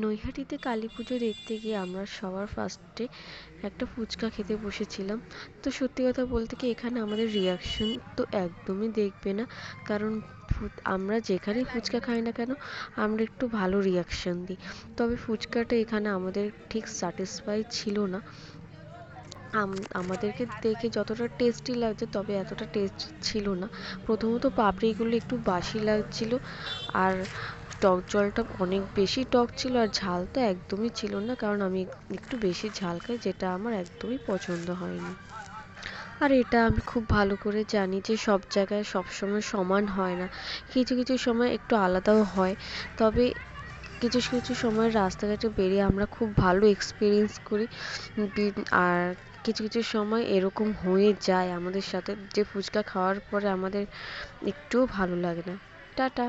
নৈহাটিতে কালী পুজো দেখতে গিয়ে আমরা সবার ফার্স্টে একটা ফুচকা খেতে বসেছিলাম। তো সত্যি কথা বলতে কি এখানে আমাদের রিয়াকশন তো একদমই দেখবে না, কারণ আমরা যেখানেই ফুচকা খাই না কেন আমরা একটু ভালো রিয়াকশন দিই। তবে ফুচকাটা এখানে আমাদের ঠিক স্যাটিসফাই ছিল না। আমাদেরকে দেখে যতটা টেস্টি লাগছে তবে এতটা টেস্ট ছিল না। প্রথমত পাপড়িগুলো একটু বাসি লাগছিল, আর টক জলটা অনেক বেশি টক ছিল, আর ঝাল তো একদমই ছিল না, কারণ আমি একটু বেশি ঝাল খাই, যেটা আমার একদমই পছন্দ হয়নি। আর এটা আমি খুব ভালো করে জানি যে সব জায়গায় সবসময় সমান হয় না, কিছু কিছু সময় একটু আলাদাও হয়। তবে কিছু কিছু সময় রাস্তাঘাটে বেরিয়ে আমরা খুব ভালো এক্সপিরিয়েন্স করি। আর কিছু কিছু সময় এরকম হয়ে যায় আমাদের সাথে যে ফুচকা খাওয়ার পরে আমাদের একটুও ভালো লাগে না। টাটা।